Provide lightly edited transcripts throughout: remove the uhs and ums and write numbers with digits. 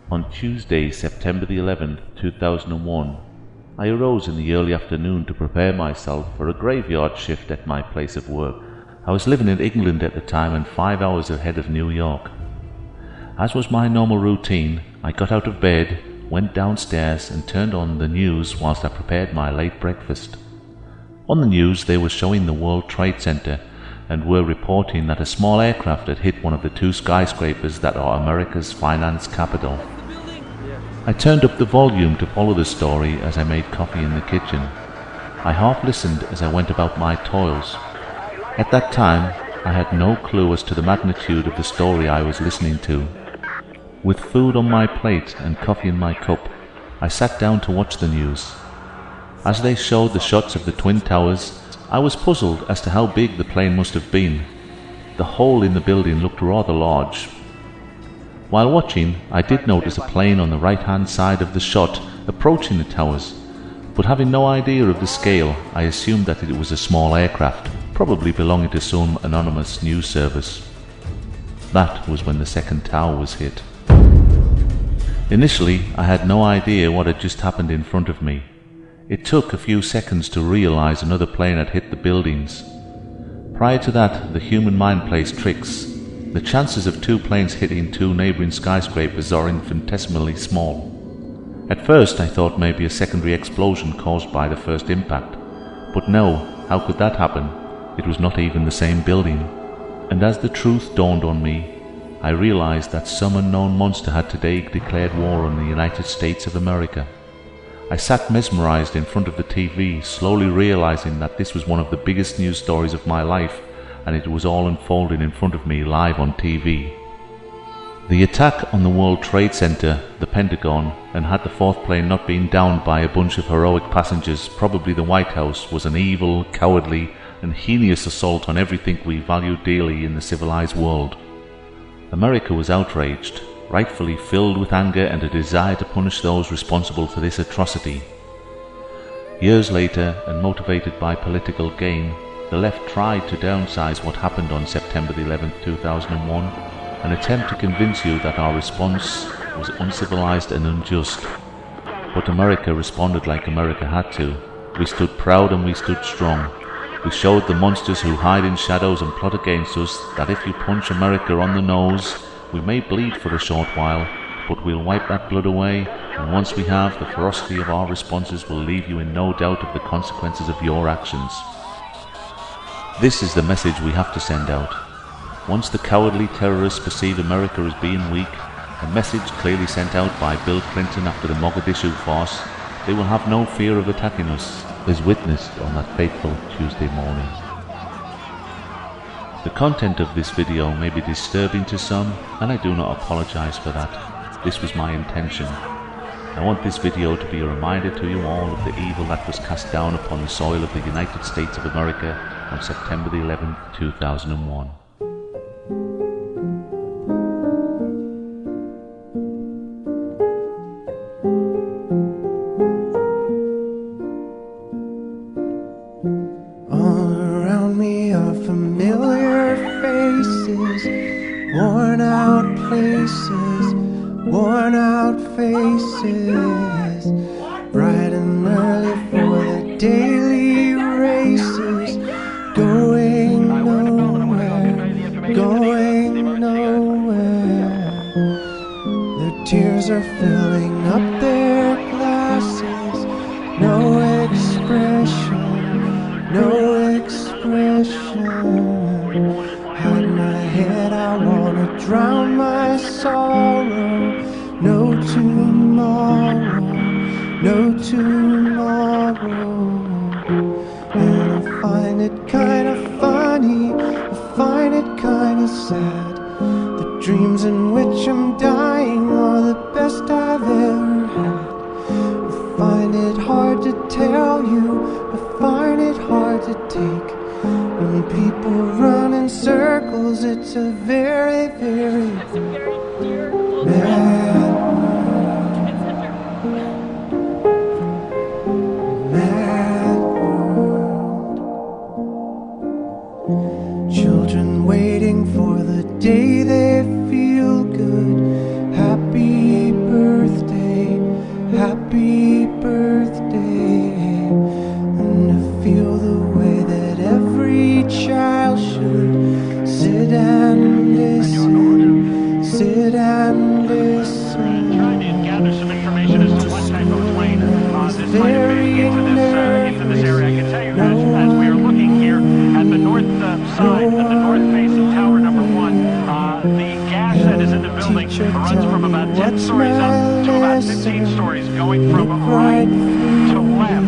On Tuesday, September the 11th, 2001, I arose in the early afternoon to prepare myself for a graveyard shift at my place of work. I was living in England at the time and 5 hours ahead of New York. As was my normal routine, I got out of bed, went downstairs and turned on the news whilst I prepared my late breakfast. On the news they were showing the World Trade Center and were reporting that a small aircraft had hit one of the two skyscrapers that are America's finance capital. I turned up the volume to follow the story as I made coffee in the kitchen. I half listened as I went about my toils. At that time, I had no clue as to the magnitude of the story I was listening to. With food on my plate and coffee in my cup, I sat down to watch the news. As they showed the shots of the Twin Towers, I was puzzled as to how big the plane must have been. The hole in the building looked rather large. While watching, I did notice a plane on the right-hand side of the shot approaching the towers, but having no idea of the scale, I assumed that it was a small aircraft, probably belonging to some anonymous news service. That was when the second tower was hit. Initially, I had no idea what had just happened in front of me. It took a few seconds to realize another plane had hit the buildings. Prior to that, the human mind plays tricks. The chances of two planes hitting two neighboring skyscrapers are infinitesimally small. At first, I thought maybe a secondary explosion caused by the first impact. But no, how could that happen? It was not even the same building. And as the truth dawned on me, I realized that some unknown monster had today declared war on the United States of America. I sat mesmerized in front of the TV, slowly realizing that this was one of the biggest news stories of my life, and it was all unfolding in front of me live on TV. The attack on the World Trade Center, the Pentagon, and had the fourth plane not been downed by a bunch of heroic passengers, probably the White House, was an evil, cowardly, and heinous assault on everything we value dearly in the civilized world. America was outraged, rightfully filled with anger and a desire to punish those responsible for this atrocity. Years later, and motivated by political gain, the left tried to downsize what happened on September 11, 2001, an attempt to convince you that our response was uncivilized and unjust. But America responded like America had to. We stood proud and we stood strong. We showed the monsters who hide in shadows and plot against us that if you punch America on the nose, we may bleed for a short while, but we'll wipe that blood away, and once we have, the ferocity of our responses will leave you in no doubt of the consequences of your actions. This is the message we have to send out. Once the cowardly terrorists perceive America as being weak, a message clearly sent out by Bill Clinton after the Mogadishu farce, they will have no fear of attacking us, as witnessed on that fateful Tuesday morning. The content of this video may be disturbing to some, and I do not apologize for that. This was my intention. I want this video to be a reminder to you all of the evil that was cast down upon the soil of the United States of America on September the 11th, 2001. Worn out places, worn out faces, bright and early for the daily races, going nowhere, going nowhere. Their tears are filling up their glasses, no expression, no expression. Hide my head, I wanna drown my sorrow. No tomorrow, no tomorrow. And I find it kinda funny, I find it kinda sad. The dreams in which I'm dying are the best I've ever had. I find it hard to tell you, I find it hard to take. When people run in circles, it's a very, very mad world. Children waiting for the day they feel good. Happy birthday. that is in the building runs from about 10 stories up to about 15 stories, going from right to left.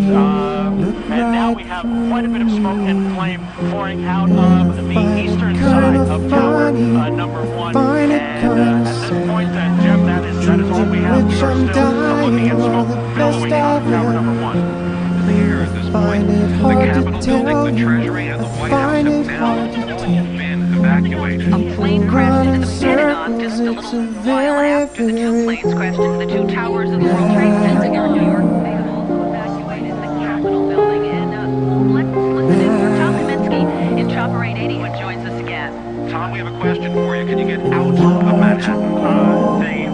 And now we have quite a bit of smoke and flame pouring out of the eastern side of tower number 1. And at this point, Jeff, that is all we have. We are still looking at smoke billowing out of tower number 1. Here at this point, the Capitol building, the Treasury, and the White House have now all been evacuated. A plane crashed into the Pentagon just a little while after the two planes crashed into the two towers of the World Trade Center here in New York. They have also evacuated the Capitol building. And let's listen for Tom Kaminsky in Chopper 880 who joins us again. Tom, we have a question for you. Can you get out of Manhattan?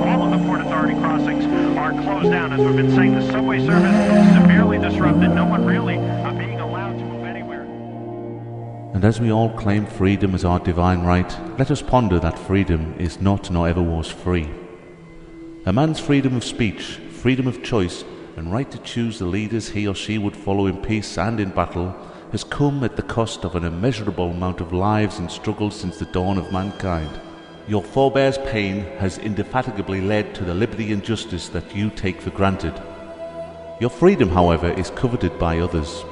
All of the Port Authority crossings are closed down. As we've been saying, the subway service is severely disrupted. No one really being allowed to move anywhere. And as we all claim freedom as our divine right, let us ponder that freedom is not nor ever was free. A man's freedom of speech, freedom of choice, and right to choose the leaders he or she would follow in peace and in battle has come at the cost of an immeasurable amount of lives and struggles since the dawn of mankind. Your forebears' pain has indefatigably led to the liberty and justice that you take for granted. Your freedom, however, is coveted by others,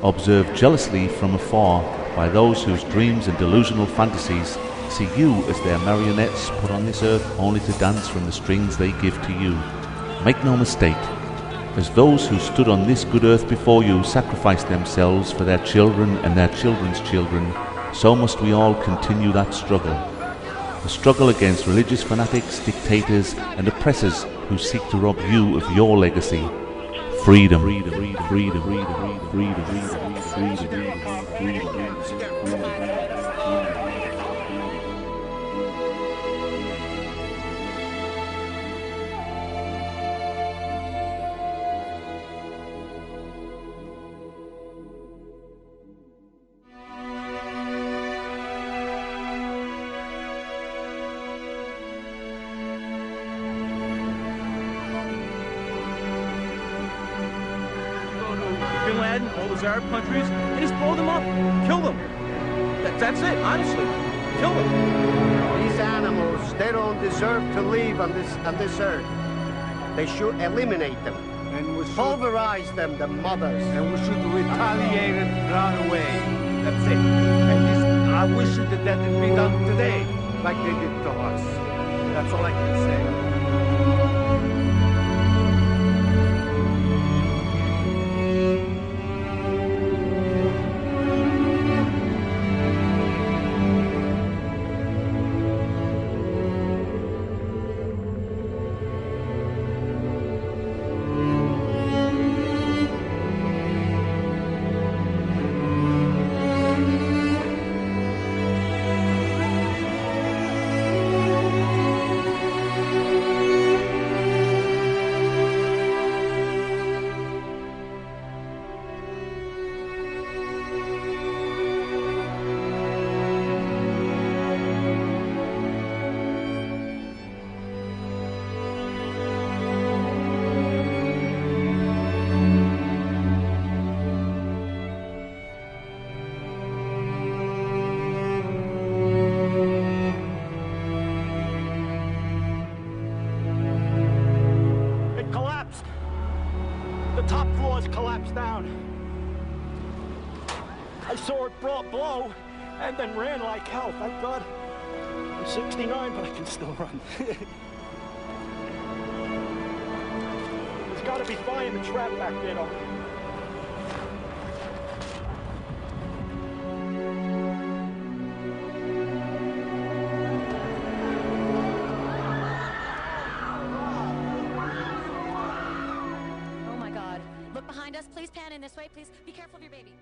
observed jealously from afar by those whose dreams and delusional fantasies see you as their marionettes put on this earth only to dance from the strings they give to you. Make no mistake, as those who stood on this good earth before you sacrificed themselves for their children and their children's children, so must we all continue that struggle. A struggle against religious fanatics, dictators, and oppressors who seek to rob you of your legacy. Freedom. Freedom. Freedom. Freedom. Freedom. Freedom. Freedom. Bin Laden, all those Arab countries, and just blow them up, kill them. That's it, honestly. Kill them. These animals, they don't deserve to live on this earth. They should eliminate them. And we should, pulverize them, the mothers. and we should retaliate and run away. That's it. And this, I wish that that had been done today, like they did to us. That's all I can say. The top floors collapsed down. I saw it blow and then ran like hell. Thank God. I'm 69, but I can still run. There's got to be fire in the trap back there, though. Look behind us. Please pan in this way. Please be careful of your baby.